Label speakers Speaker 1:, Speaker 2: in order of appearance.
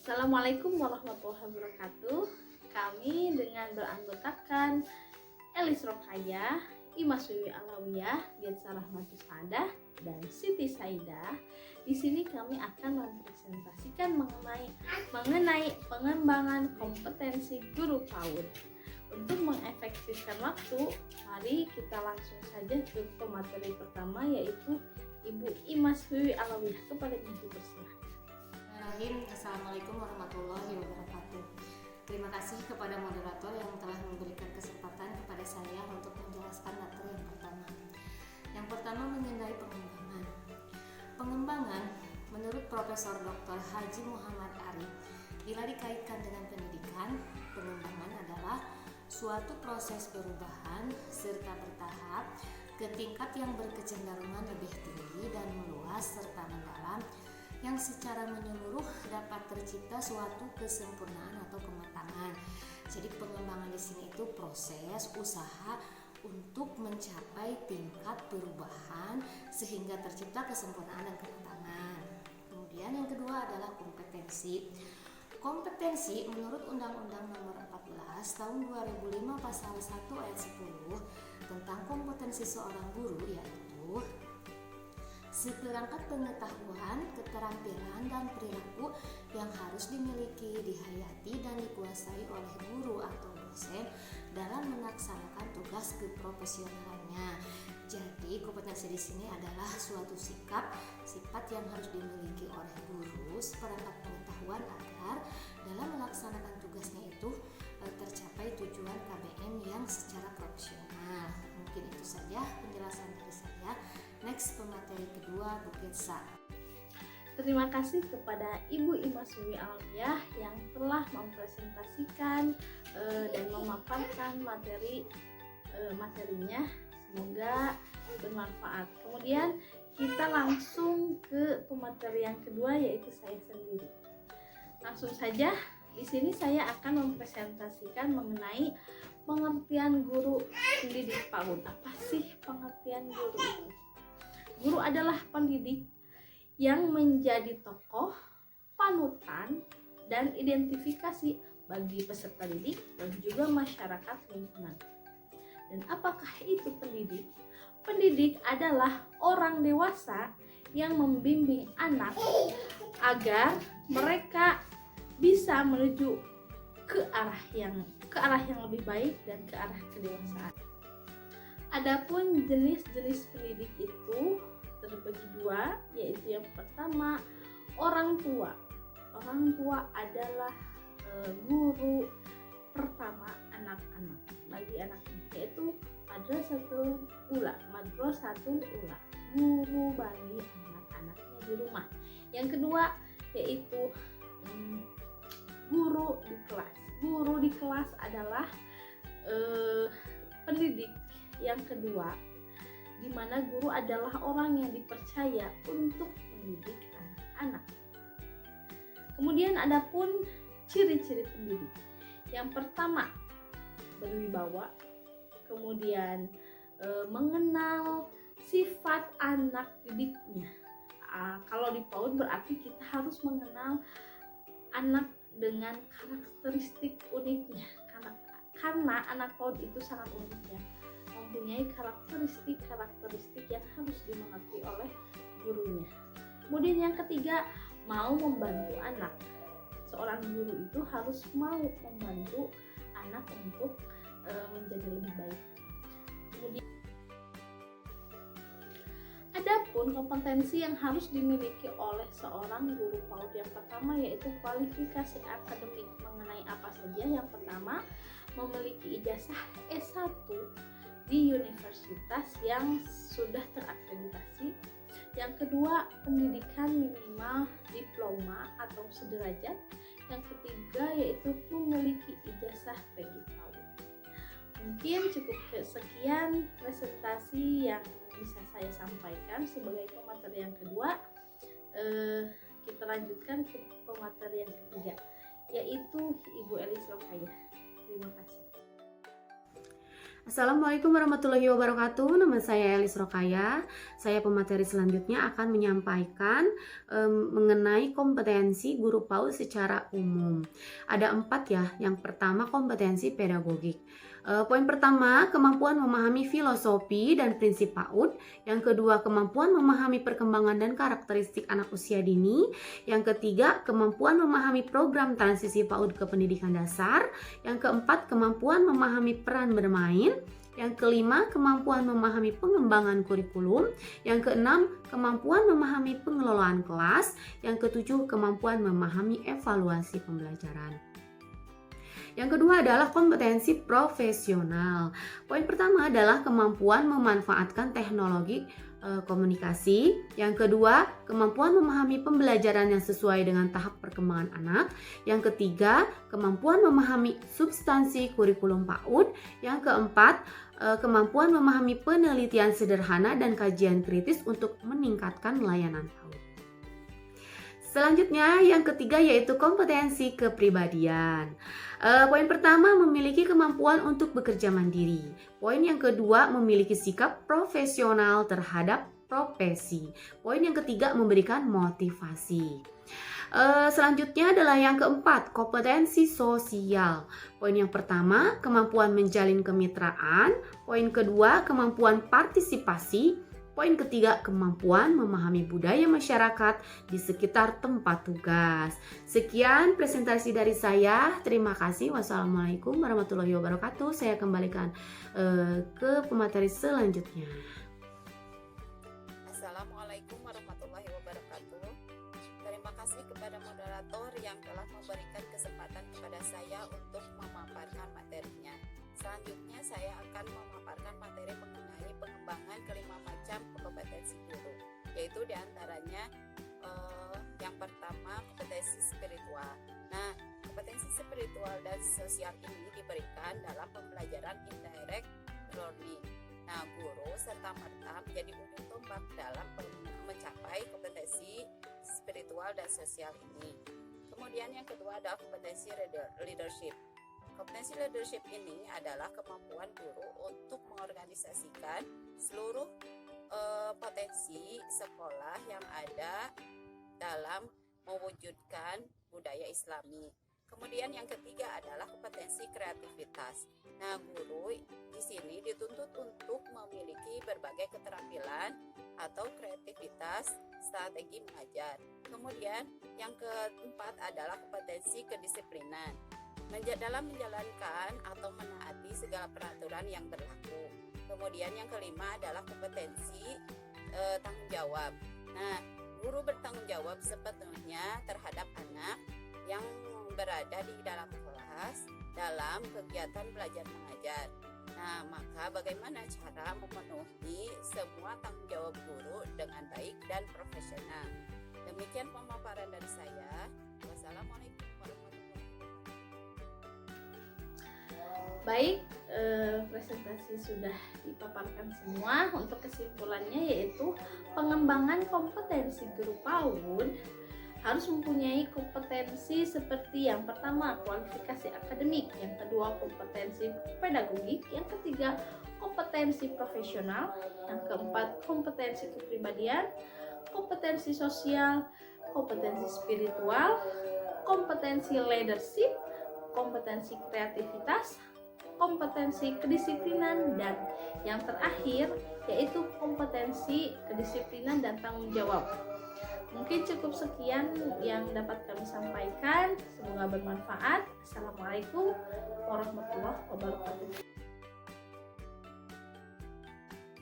Speaker 1: Assalamualaikum warahmatullahi wabarakatuh. Kami dengan beranggotakan Elis Rokaya, Imas Wiwi Alawiyah, Getsa Rahmatus Sadah, dan Siti Saidah. Di sini kami akan mempresentasikan mengenai pengembangan kompetensi guru PAUD. Untuk mengefektifkan waktu, mari kita langsung saja ke pemateri pertama, yaitu Ibu Imas Wiwi Alawiyah. Kepada Ibu persilahkan.
Speaker 2: Assalamualaikum warahmatullahi wabarakatuh. Terima kasih kepada moderator yang telah memberikan kesempatan kepada saya untuk menjelaskan materi yang pertama. Yang pertama mengenai pengembangan. Pengembangan menurut Profesor Dr. Haji Muhammad Arif, bila dikaitkan dengan pendidikan, pengembangan adalah suatu proses perubahan serta bertahap ke tingkat yang berkecenderungan lebih tinggi dan meluas serta mendalam, yang secara menyeluruh dapat tercipta suatu kesempurnaan atau kematangan. Jadi pengembangan di sini itu proses usaha untuk mencapai tingkat perubahan sehingga tercipta kesempurnaan dan kematangan. Kemudian yang kedua adalah kompetensi. Kompetensi menurut Undang-Undang Nomor 14 Tahun 2005 Pasal 1 Ayat 10 tentang kompetensi seorang guru, yaitu seperangkat pengetahuan, keterampilan, dan perilaku yang harus dimiliki, dihayati, dan dikuasai oleh guru atau dosen dalam melaksanakan tugas keprofesionalannya. Jadi kompetensi di sini adalah suatu sifat yang harus dimiliki oleh guru, seperangkat pengetahuan agar dalam melaksanakan tugasnya itu tercapai tujuan KBM yang secara profesional. Mungkin itu saja penjelasan dari saya. Next, pemateri kedua, Bu Getsa.
Speaker 1: Terima kasih kepada Ibu Imas Wiwi Alawiyah yang telah mempresentasikan dan memaparkan materinya. Semoga bermanfaat. Kemudian kita langsung ke pemateri yang kedua, yaitu saya sendiri. Langsung saja, di sini saya akan mempresentasikan mengenai pengertian guru pendidik PAUD. Apa sih pengertian guru itu? Guru adalah pendidik yang menjadi tokoh, panutan, dan identifikasi bagi peserta didik dan juga masyarakat lingkungan. Dan apakah itu pendidik? Pendidik adalah orang dewasa yang membimbing anak agar mereka bisa menuju ke arah yang lebih baik dan ke arah kedewasaan. Adapun jenis-jenis pendidik itu terbagi dua, yaitu yang pertama orang tua. Orang tua adalah guru pertama anak-anak, bagi anak-anak, yaitu madrasatul ula, guru bagi anak-anaknya di rumah. Yang kedua yaitu guru di kelas. Guru di kelas adalah pendidik yang kedua, di mana guru adalah orang yang dipercaya untuk mendidik anak-anak. Kemudian adapun ciri-ciri pendidik. Yang pertama, berwibawa. Kemudian mengenal sifat anak didiknya. Kalau di PAUD berarti kita harus mengenal anak dengan karakteristik uniknya. Karena anak PAUD itu sangat unik ya, mempunyai karakteristik yang harus dimengerti oleh gurunya. Kemudian yang ketiga, mau membantu anak. Seorang guru itu harus mau membantu anak untuk menjadi lebih baik. Kemudian adapun kompetensi yang harus dimiliki oleh seorang guru PAUD, yang pertama yaitu kualifikasi akademik. Mengenai apa saja? Yang pertama, memiliki ijazah S1 di universitas yang sudah terakreditasi. Yang kedua, pendidikan minimal diploma atau sederajat. Yang ketiga yaitu memiliki ijazah PG PAUD. Mungkin cukup sekian presentasi yang bisa saya sampaikan sebagai pemateri yang kedua. Kita lanjutkan ke pemateri yang ketiga, yaitu Ibu Elis Rokaya. Terima kasih.
Speaker 3: Assalamualaikum warahmatullahi wabarakatuh. Nama saya Elis Rokaya. Saya pemateri selanjutnya akan menyampaikan mengenai kompetensi guru PAUD secara umum. Ada 4 ya. Yang pertama kompetensi pedagogik. Poin pertama, kemampuan memahami filosofi dan prinsip PAUD. Yang kedua, kemampuan memahami perkembangan dan karakteristik anak usia dini. Yang ketiga, kemampuan memahami program transisi PAUD ke pendidikan dasar. Yang keempat, kemampuan memahami peran bermain. Yang kelima, kemampuan memahami pengembangan kurikulum. Yang keenam, kemampuan memahami pengelolaan kelas. Yang ketujuh, kemampuan memahami evaluasi pembelajaran. Yang kedua adalah kompetensi profesional. Poin pertama adalah kemampuan memanfaatkan teknologi komunikasi. Yang kedua, kemampuan memahami pembelajaran yang sesuai dengan tahap perkembangan anak. Yang ketiga, kemampuan memahami substansi kurikulum PAUD. Yang keempat, kemampuan memahami penelitian sederhana dan kajian kritis untuk meningkatkan layanan PAUD. Selanjutnya, yang ketiga yaitu kompetensi kepribadian. Poin pertama, memiliki kemampuan untuk bekerja mandiri. Poin yang kedua, memiliki sikap profesional terhadap profesi. Poin yang ketiga, memberikan motivasi. Selanjutnya adalah yang keempat, kompetensi sosial. Poin yang pertama, kemampuan menjalin kemitraan. Poin kedua, kemampuan partisipasi. Poin ketiga, kemampuan memahami budaya masyarakat di sekitar tempat tugas. Sekian presentasi dari saya. Terima kasih. Wassalamualaikum warahmatullahi wabarakatuh. Saya kembalikan ke pemateri selanjutnya.
Speaker 4: Assalamualaikum warahmatullahi wabarakatuh. Terima kasih kepada moderator yang telah memberikan kesempatan kepada saya untuk memaparkan materinya. Selanjutnya saya akan memaparkan materi mengenai pengembangan kelima macam kompetensi guru, yaitu diantaranya yang pertama kompetensi spiritual. Nah, kompetensi spiritual dan sosial ini diberikan dalam pembelajaran indirect learning. Nah, guru serta merta menjadi ujung tombak dalam mencapai kompetensi spiritual dan sosial ini. Kemudian yang kedua adalah kompetensi leadership. Kompetensi leadership ini adalah kemampuan guru untuk mengorganisasikan seluruh potensi sekolah yang ada dalam mewujudkan budaya Islami. Kemudian yang ketiga adalah kompetensi kreativitas. Nah, guru di sini dituntut untuk memiliki berbagai keterampilan atau kreativitas strategi mengajar. Kemudian yang keempat adalah kompetensi kedisiplinan. Dalam menjalankan atau menaati segala peraturan yang berlaku. Kemudian yang kelima adalah kompetensi tanggung jawab. Nah, guru bertanggung jawab sepenuhnya terhadap anak yang berada di dalam kelas dalam kegiatan belajar mengajar. Nah, maka bagaimana cara memenuhi semua tanggung jawab guru dengan baik dan profesional? Demikian pemaparan dari saya. Wassalamualaikum warahmatullahi wabarakatuh.
Speaker 1: Baik, presentasi sudah dipaparkan semua. Untuk kesimpulannya yaitu pengembangan kompetensi guru PAUD harus mempunyai kompetensi seperti yang pertama kualifikasi akademik, yang kedua kompetensi pedagogik, yang ketiga kompetensi profesional, yang keempat kompetensi kepribadian, kompetensi sosial, kompetensi spiritual, kompetensi leadership, kompetensi kreativitas, kompetensi kedisiplinan, dan yang terakhir yaitu kompetensi kedisiplinan dan tanggung jawab. Mungkin cukup sekian yang dapat kami sampaikan. Semoga bermanfaat. Assalamualaikum warahmatullahi wabarakatuh.